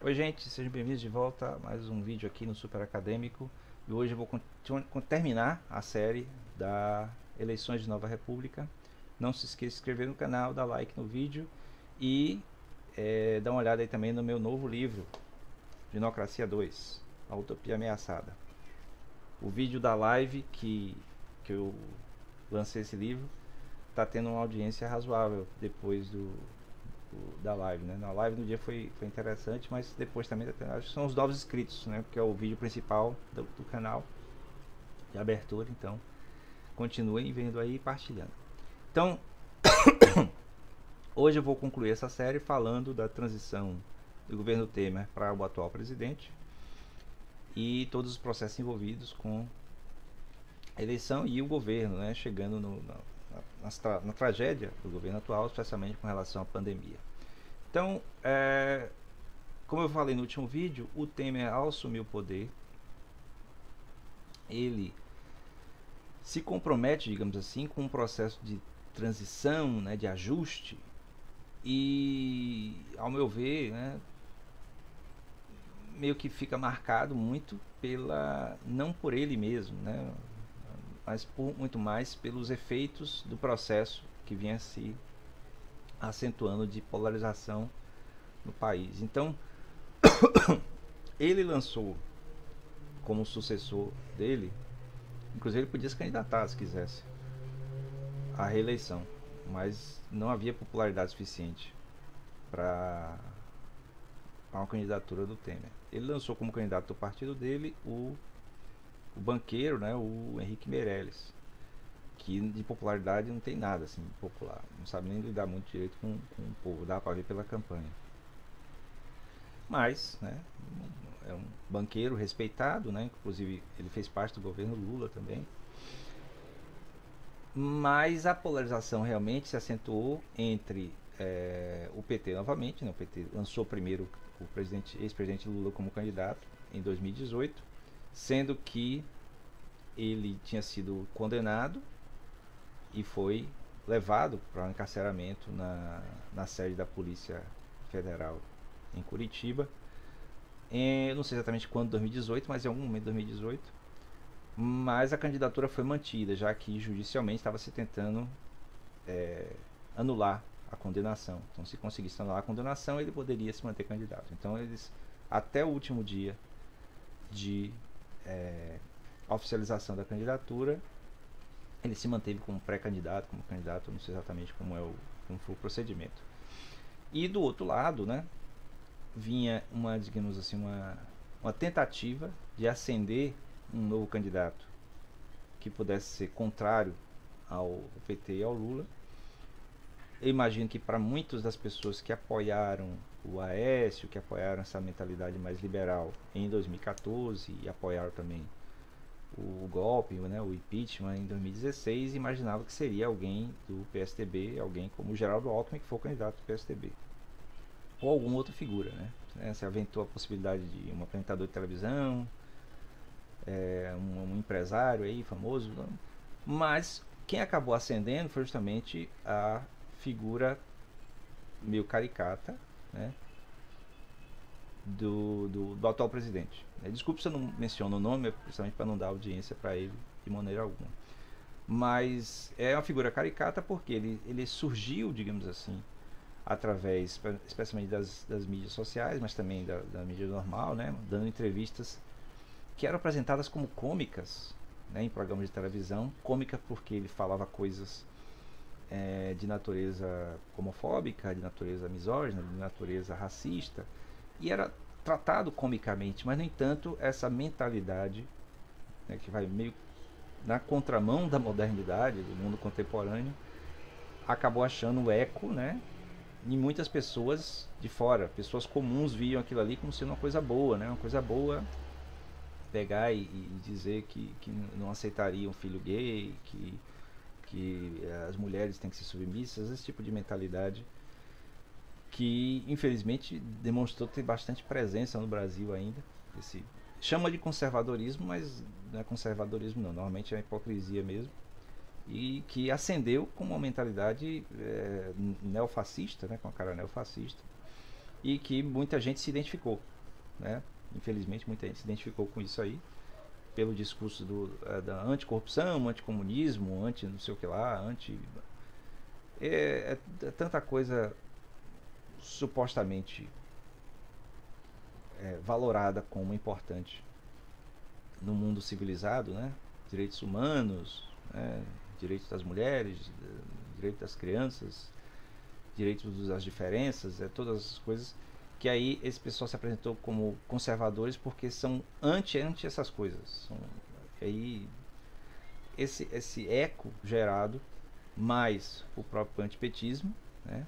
Oi gente, sejam bem-vindos de volta a mais um vídeo aqui no Super Acadêmico. E hoje eu vou terminar a série da Eleições de Nova República. Não se esqueça de se inscrever no canal, dar like no vídeo e dar uma olhada aí também no meu novo livro, Dinocracia 2, A Utopia Ameaçada. O vídeo da live que eu lancei esse livro está tendo uma audiência razoável depois da live, né? Na live no dia foi interessante, mas depois também acho que são os novos inscritos, né? Porque é o vídeo principal do canal de abertura, então continuem vendo aí e partilhando. Então hoje eu vou concluir essa série falando da transição do governo Temer para o atual presidente e todos os processos envolvidos com a eleição e o governo, né? Chegando na tragédia do governo atual, especialmente com relação à pandemia. Então, como eu falei no último vídeo, o Temer, ao assumir o poder, ele se compromete, digamos assim, com um processo de transição, né, de ajuste, e, ao meu ver, né, meio que fica marcado muito não por ele mesmo, né, mas muito mais pelos efeitos do processo que vinha se acentuando de polarização no país. Então ele lançou como sucessor dele, inclusive ele podia se candidatar se quisesse à reeleição, mas não havia popularidade suficiente para uma candidatura do Temer. Ele lançou como candidato do partido dele o banqueiro, né, o Henrique Meirelles, que de popularidade não tem nada assim popular, não sabe nem lidar muito direito com o povo, dá para ver pela campanha. Mas, né, é um banqueiro respeitado, né, inclusive ele fez parte do governo Lula também. Mas a polarização realmente se acentuou entre o PT novamente, né, o PT lançou primeiro o ex-presidente Lula como candidato em 2018, sendo que ele tinha sido condenado e foi levado para um encarceramento na sede da Polícia Federal em Curitiba, não sei exatamente quando, 2018, mas em algum momento de 2018. Mas a candidatura foi mantida, já que judicialmente estava se tentando anular a condenação. Então, se conseguisse anular a condenação, ele poderia se manter candidato. Então, eles, até o último dia de oficialização da candidatura, ele se manteve como pré-candidato, como candidato, não sei exatamente como foi o procedimento. E do outro lado, né, vinha digamos assim, uma tentativa de ascender um novo candidato que pudesse ser contrário ao PT e ao Lula. Eu imagino que para muitas das pessoas que apoiaram o Aécio, que apoiaram essa mentalidade mais liberal em 2014 e apoiaram também o golpe, né, o impeachment em 2016, imaginava que seria alguém do PSDB, alguém como o Geraldo Alckmin, que foi o candidato do PSDB, ou alguma outra figura, né? Se aventou a possibilidade de um apresentador de televisão, um empresário aí famoso, né? Mas quem acabou ascendendo foi justamente a figura meio caricata, né, do atual presidente. Desculpe se eu não menciono o nome, principalmente para não dar audiência para ele de maneira alguma. Mas é uma figura caricata porque ele surgiu, digamos assim, através, especialmente das mídias sociais, mas também da mídia normal, né, dando entrevistas que eram apresentadas como cômicas, né, em programas de televisão. Cômica porque ele falava coisas de natureza homofóbica, de natureza misógina, de natureza racista, e era tratado comicamente, mas no entanto essa mentalidade, né, que vai meio na contramão da modernidade, do mundo contemporâneo, acabou achando eco, né, em muitas pessoas de fora. Pessoas comuns viam aquilo ali como sendo uma coisa boa, né, uma coisa boa pegar e dizer que não aceitaria um filho gay, que as mulheres têm que ser submissas, esse tipo de mentalidade que infelizmente demonstrou ter bastante presença no Brasil ainda. Chama de conservadorismo, mas não é conservadorismo não, normalmente é hipocrisia mesmo. e que ascendeu com uma mentalidade neofascista, né, com a cara neofascista, e que muita gente se identificou, né? Infelizmente muita gente se identificou com isso aí, pelo discurso da anticorrupção, anticomunismo, anti não sei o que lá, é tanta coisa supostamente valorada como importante no mundo civilizado, né? Direitos humanos, né? Direitos das mulheres, direitos das crianças, direitos das diferenças, todas as coisas que aí esse pessoal se apresentou como conservadores porque são anti essas coisas. Aí esse eco gerado mais o próprio antipetismo, né,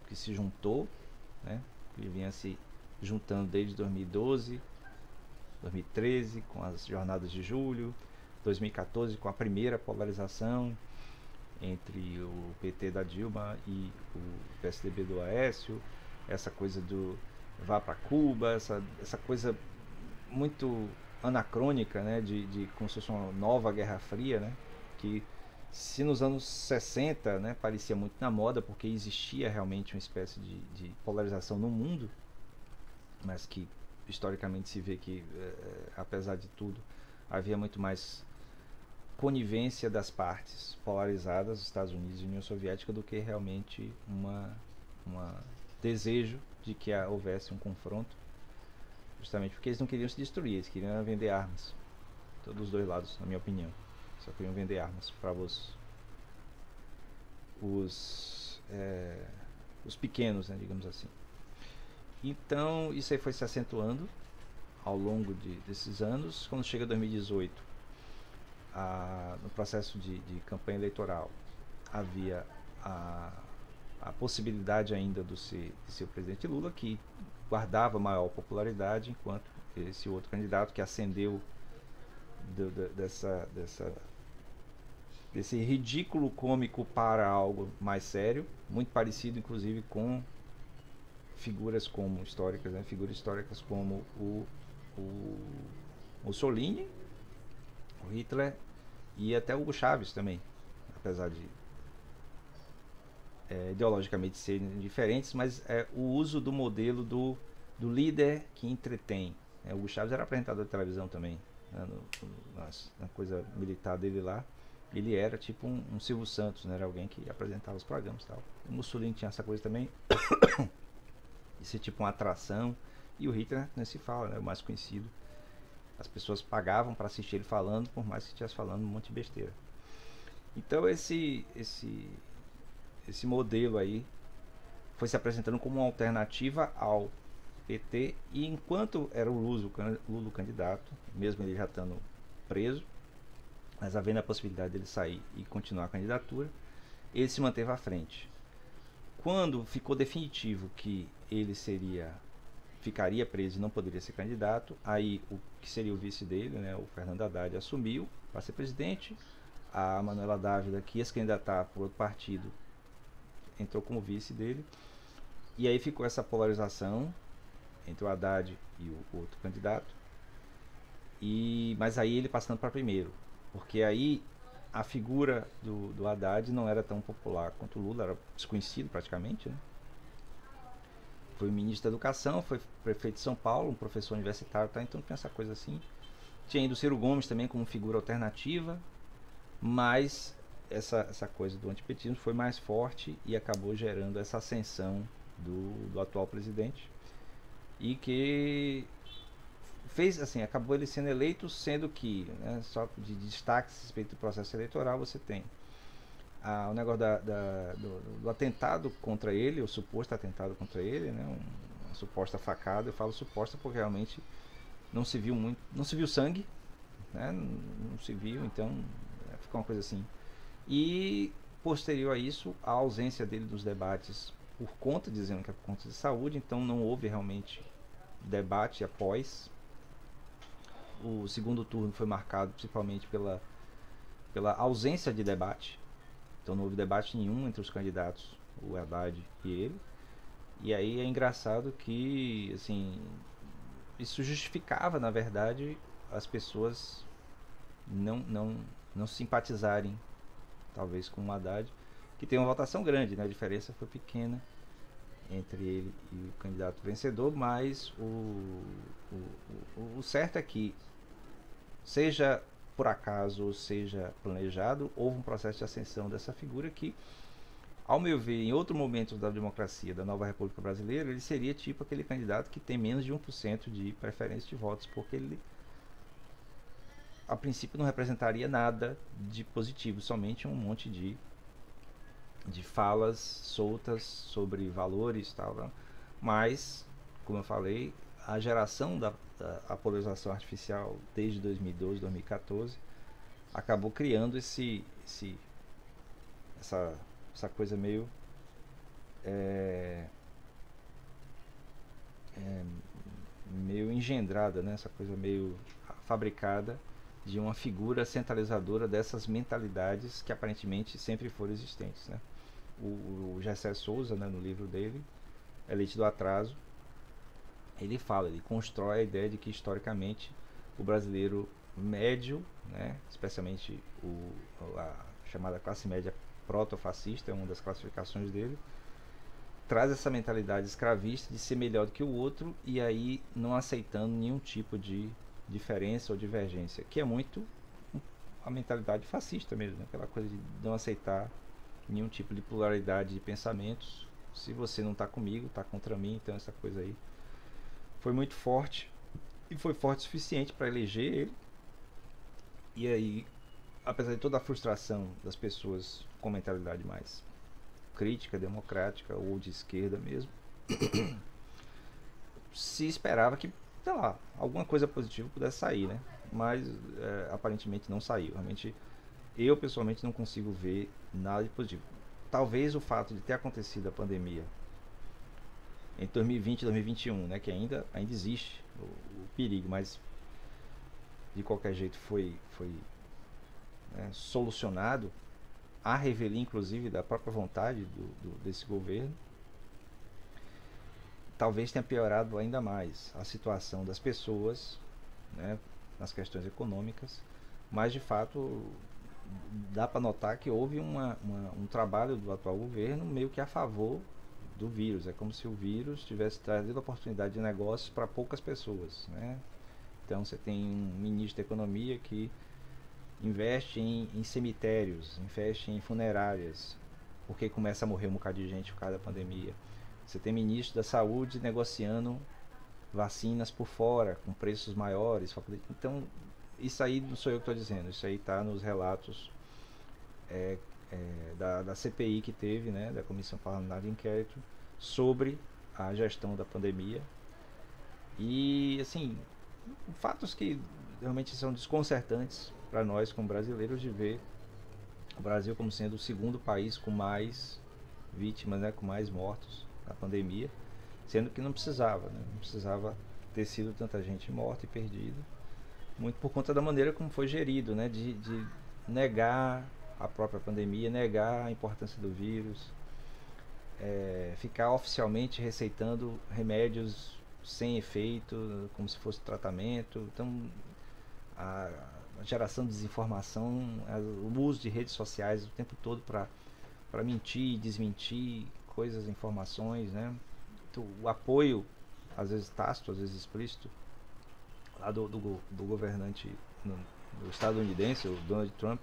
que se juntou, né, que vinha se juntando desde 2012, 2013 com as jornadas de julho, 2014 com a primeira polarização entre o PT da Dilma e o PSDB do Aécio, essa coisa do vá para Cuba, essa coisa muito anacrônica, né, de como se fosse uma nova Guerra Fria, né, que se nos anos 60, né, parecia muito na moda porque existia realmente uma espécie de polarização no mundo, mas que historicamente se vê que, apesar de tudo, havia muito mais conivência das partes polarizadas, Estados Unidos e União Soviética, do que realmente uma desejo de que houvesse um confronto, justamente porque eles não queriam se destruir, eles queriam vender armas, todos os dois lados, na minha opinião, só queriam vender armas para os pequenos, né, digamos assim. Então isso aí foi se acentuando ao longo desses anos. Quando chega 2018, no processo de campanha eleitoral, havia a possibilidade ainda de ser o presidente Lula, que guardava maior popularidade, enquanto esse outro candidato que ascendeu desse ridículo cômico para algo mais sério, muito parecido inclusive com figuras como históricas, né? Figuras históricas como o Mussolini, o Hitler e até o Hugo Chávez também, apesar de ideologicamente serem diferentes, mas o uso do modelo do líder que entretém. O Hugo Chávez era apresentador de televisão também, né, na coisa militar dele lá. Ele era tipo um Silvio Santos, né? Era alguém que apresentava os programas e tal. O Mussolini tinha essa coisa também, de ser tipo uma atração. E o Hitler, não se fala, né? O mais conhecido. As pessoas pagavam para assistir ele falando, por mais que estivesse falando um monte de besteira. Então esse modelo aí foi se apresentando como uma alternativa ao PT, e enquanto era o Lula o candidato, mesmo ele já estando preso, mas havendo a possibilidade dele sair e continuar a candidatura, ele se manteve à frente. Quando ficou definitivo que ele ficaria preso e não poderia ser candidato, aí o que seria o vice dele, né, o Fernando Haddad, assumiu para ser presidente. A Manuela Dávila, que ia se candidatar por outro partido, entrou como vice dele. E aí ficou essa polarização entre o Haddad e o outro candidato. Mas aí ele passando para primeiro, porque aí a figura do Haddad não era tão popular quanto o Lula, era desconhecido praticamente, né? Foi ministro da Educação, foi prefeito de São Paulo, um professor universitário, tá? Então tem essa coisa assim. Tinha ainda o Ciro Gomes também como figura alternativa, mas essa coisa do antipetismo foi mais forte e acabou gerando essa ascensão do atual presidente, e que fez assim, acabou ele sendo eleito, sendo que, né, só de destaque a respeito do processo eleitoral, você tem o negócio do atentado contra ele, o suposto atentado contra ele, né, uma suposta facada. Eu falo suposta porque realmente não se viu sangue, né, não se viu, então ficou uma coisa assim. E posterior a isso, a ausência dele dos debates por conta, dizendo que é por conta de saúde, então não houve realmente debate após. O segundo turno foi marcado principalmente pela ausência de debate, então não houve debate nenhum entre os candidatos, o Haddad e ele. E aí é engraçado que, assim, isso justificava, na verdade, as pessoas não simpatizarem talvez com o Haddad, que tem uma votação grande, né? A diferença foi pequena entre ele e o candidato vencedor, mas o certo é que, seja por acaso ou seja planejado, houve um processo de ascensão dessa figura que, ao meu ver, em outro momento da democracia da nova República Brasileira, ele seria tipo aquele candidato que tem menos de 1% de preferência de votos, porque ele, a princípio, não representaria nada de positivo, somente um monte de falas soltas sobre valores e tal, né? Mas, como eu falei, a geração da polarização artificial desde 2012, 2014 acabou criando essa coisa meio é, é, meio engendrada, né? Essa coisa meio fabricada de uma figura centralizadora dessas mentalidades que aparentemente sempre foram existentes, né? O Gessé Souza, né, no livro dele, Elite do Atraso, ele fala, ele constrói a ideia de que historicamente o brasileiro médio, né, especialmente a chamada classe média proto-fascista, é uma das classificações dele, traz essa mentalidade escravista de ser melhor do que o outro e aí não aceitando nenhum tipo de diferença ou divergência, que é muito a mentalidade fascista mesmo, né? Aquela coisa de não aceitar nenhum tipo de pluralidade de pensamentos. Se você não está comigo, está contra mim, então essa coisa aí foi muito forte e foi forte o suficiente para eleger ele. E aí, apesar de toda a frustração das pessoas com mentalidade mais crítica, democrática ou de esquerda mesmo, se esperava que, sei lá, alguma coisa positiva pudesse sair, né? Mas aparentemente não saiu. Realmente, eu pessoalmente não consigo ver nada de positivo. Talvez o fato de ter acontecido a pandemia entre 2020 e 2021, né, que ainda existe o perigo, mas de qualquer jeito foi né, solucionado a revelia inclusive da própria vontade desse governo. Talvez tenha piorado ainda mais a situação das pessoas, né, nas questões econômicas, mas de fato dá para notar que houve um trabalho do atual governo meio que a favor do vírus. É como se o vírus tivesse trazido oportunidade de negócios para poucas pessoas, né? Então você tem um ministro da economia que investe em cemitérios, investe em funerárias, porque começa a morrer um bocado de gente por causa da pandemia. Você tem ministro da saúde negociando vacinas por fora, com preços maiores. Então, isso aí não sou eu que estou dizendo, isso aí está nos relatos da CPI que teve, né, da Comissão Parlamentar de Inquérito, sobre a gestão da pandemia. E, assim, fatos que realmente são desconcertantes para nós como brasileiros, de ver o Brasil como sendo o segundo país com mais vítimas, né, com mais mortos na pandemia, sendo que não precisava, né, não precisava ter sido tanta gente morta e perdida, muito por conta da maneira como foi gerido, né, de negar a própria pandemia, negar a importância do vírus, ficar oficialmente receitando remédios sem efeito, como se fosse tratamento. Então, a geração de desinformação, o uso de redes sociais o tempo todo para mentir, desmentir coisas, informações, né? Então, o apoio, às vezes tácito, às vezes explícito, lá do governante do estadunidense, o Donald Trump,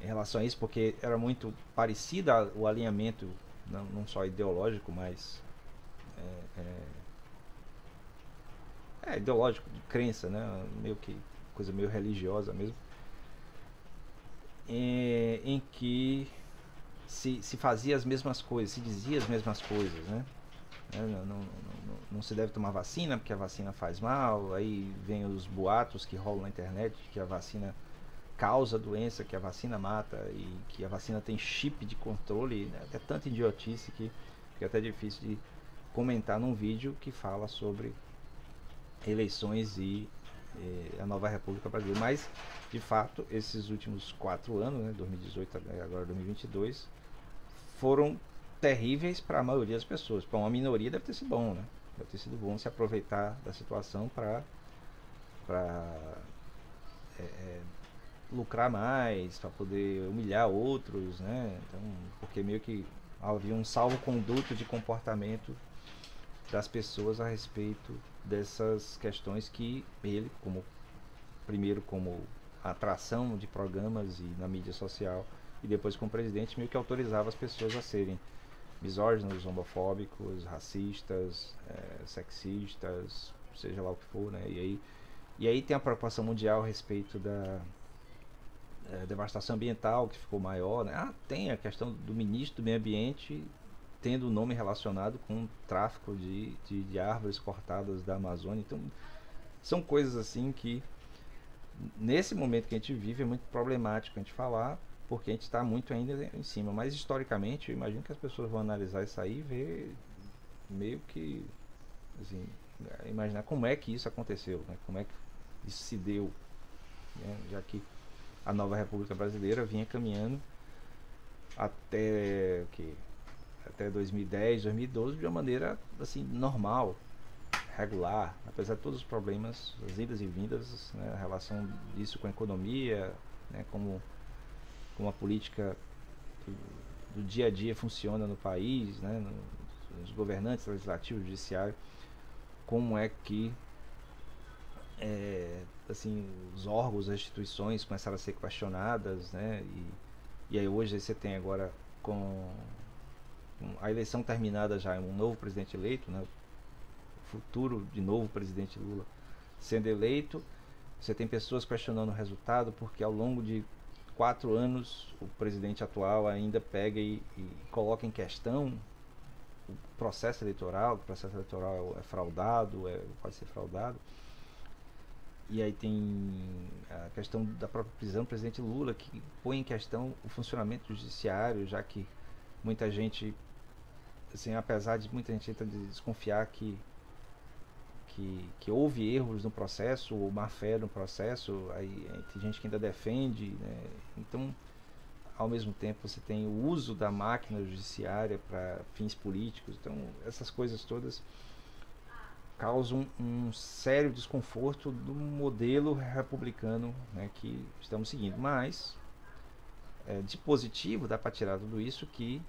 em relação a isso, porque era muito parecido o alinhamento, não só ideológico, mas ideológico, de crença, né? Meio que coisa meio religiosa mesmo, em que se fazia as mesmas coisas, se dizia as mesmas coisas, né? Não se deve tomar vacina porque a vacina faz mal. Aí vem os boatos que rolam na internet que a vacina causa doença, que a vacina mata e que a vacina tem chip de controle, né? É tanta idiotice que é até difícil de comentar num vídeo que fala sobre eleições e a nova República Brasileira. Mas, de fato, esses últimos 4 anos, né, 2018 agora 2022, foram terríveis para a maioria das pessoas. Para uma minoria deve ter sido bom, né? Deve ter sido bom se aproveitar da situação para lucrar mais, para poder humilhar outros, né? Então, porque meio que havia um salvo-conduto de comportamento das pessoas a respeito dessas questões que ele, como primeiro como atração de programas e na mídia social, e depois como presidente, meio que autorizava as pessoas a serem misóginos, homofóbicos, racistas, sexistas, seja lá o que for, né? E aí tem a preocupação mundial a respeito da devastação ambiental, que ficou maior, né? Tem a questão do ministro do meio ambiente tendo o nome relacionado com o tráfico de árvores cortadas da Amazônia. Então, são coisas assim que, nesse momento que a gente vive, é muito problemático a gente falar, porque a gente está muito ainda em cima. Mas, historicamente, eu imagino que as pessoas vão analisar isso aí e ver meio que, assim, imaginar como é que isso aconteceu, né? Como é que isso se deu, né? Já que a nova República Brasileira vinha caminhando até que até 2010, 2012 de uma maneira assim normal, regular, apesar de todos os problemas, as idas e vindas, né, a relação disso com a economia, né, como a política do dia a dia funciona no país, né, nos governantes, legislativo, judiciário, como é que assim os órgãos, as instituições começaram a ser questionadas, né, e aí hoje você tem agora com a eleição terminada já, um novo presidente eleito, né, o futuro de novo presidente Lula sendo eleito, você tem pessoas questionando o resultado porque ao longo de 4 anos o presidente atual ainda pega e coloca em questão o processo eleitoral. O processo eleitoral é fraudado, pode ser fraudado. E aí tem a questão da própria prisão do presidente Lula, que põe em questão o funcionamento do judiciário, já que muita gente, assim, apesar de muita gente desconfiar que houve erros no processo, ou má fé no processo, aí tem gente que ainda defende, né? Então, ao mesmo tempo, você tem o uso da máquina judiciária para fins políticos. Então, essas coisas todas causam um sério desconforto do modelo republicano, né, que estamos seguindo. Mas, de positivo, dá para tirar tudo isso que,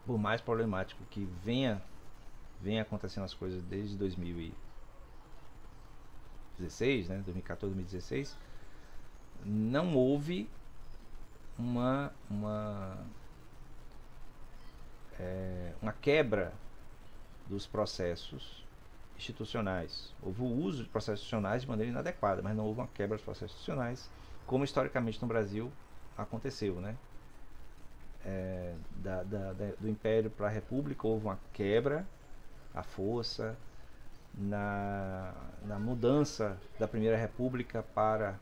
por mais problemático que venha acontecendo as coisas desde 2016, né, 2014, 2016, não houve uma quebra dos processos institucionais. Houve o uso de processos institucionais de maneira inadequada, mas não houve uma quebra dos processos institucionais, como historicamente no Brasil aconteceu, né? Do Império para a República houve uma quebra à força, na mudança da Primeira República para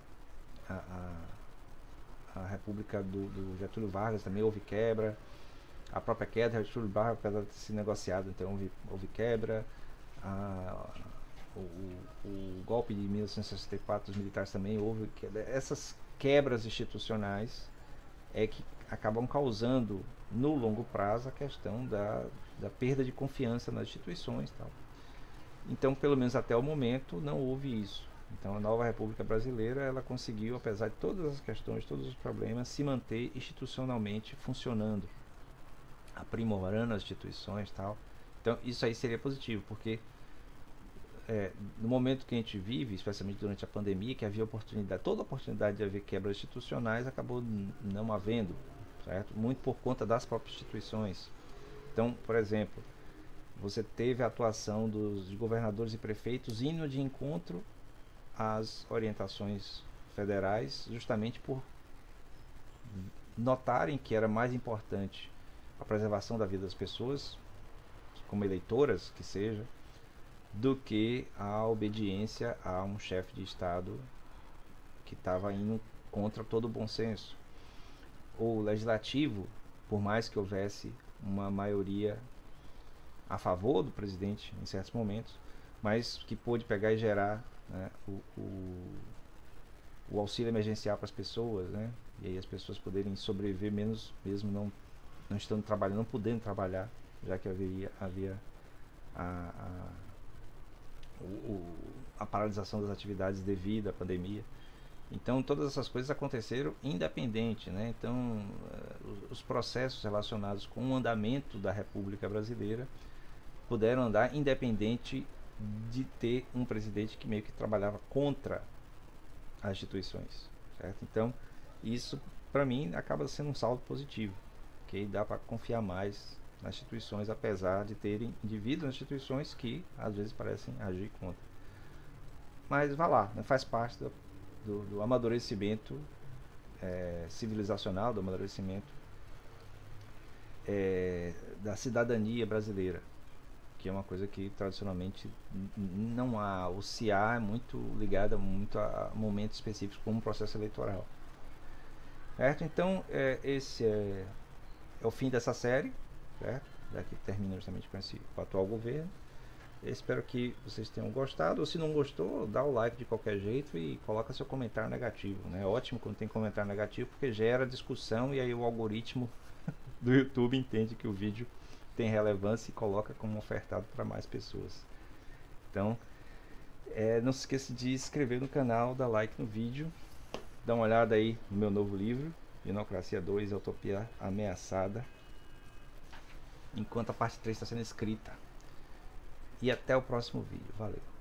a República do Getúlio Vargas também houve quebra. A própria queda do Getúlio Vargas, apesar de ter sido negociado, então houve quebra. O golpe de 1964 dos militares também houve quebra. Essas quebras institucionais é que acabam causando no longo prazo a questão da perda de confiança nas instituições, tal. Então, pelo menos até o momento, não houve isso. Então, a nova República Brasileira, ela conseguiu, apesar de todas as questões, todos os problemas, se manter institucionalmente funcionando, aprimorando as instituições, tal. Então, isso aí seria positivo, porque no momento que a gente vive, especialmente durante a pandemia, que havia oportunidade, toda oportunidade de haver quebras institucionais acabou não havendo, certo? Muito por conta das próprias instituições. Então, por exemplo, você teve a atuação dos governadores e prefeitos indo de encontro às orientações federais, justamente por notarem que era mais importante a preservação da vida das pessoas, como eleitoras que seja, do que a obediência a um chefe de Estado que estava indo contra todo o bom senso. O legislativo, por mais que houvesse uma maioria a favor do presidente em certos momentos, mas que pôde pegar e gerar, né, o auxílio emergencial para as pessoas, né, e aí as pessoas poderem sobreviver mesmo não estando trabalhando, não podendo trabalhar, já que havia a paralisação das atividades devido à pandemia. Então todas essas coisas aconteceram independente, né? Então os processos relacionados com o andamento da República Brasileira puderam andar independente de ter um presidente que meio que trabalhava contra as instituições, certo? Então isso para mim acaba sendo um saldo positivo, que dá para confiar mais nas instituições, apesar de terem indivíduos nas instituições que às vezes parecem agir contra. Mas vá lá, né? Faz parte do amadurecimento civilizacional, do amadurecimento da cidadania brasileira, que é uma coisa que tradicionalmente não há. O CIA é muito ligado muito a momentos específicos, como um processo eleitoral. Certo? Então, esse é o fim dessa série, certo? Daqui termina justamente com o atual governo. Eu espero que vocês tenham gostado, ou se não gostou, dá o like de qualquer jeito e coloca seu comentário negativo, né? É ótimo quando tem comentário negativo, porque gera discussão e aí o algoritmo do YouTube entende que o vídeo tem relevância e coloca como ofertado para mais pessoas. Então, não se esqueça de se inscrever no canal, dar like no vídeo, dá uma olhada aí no meu novo livro, Dinocracia 2, a Utopia Ameaçada, enquanto a parte 3 está sendo escrita. E até o próximo vídeo. Valeu!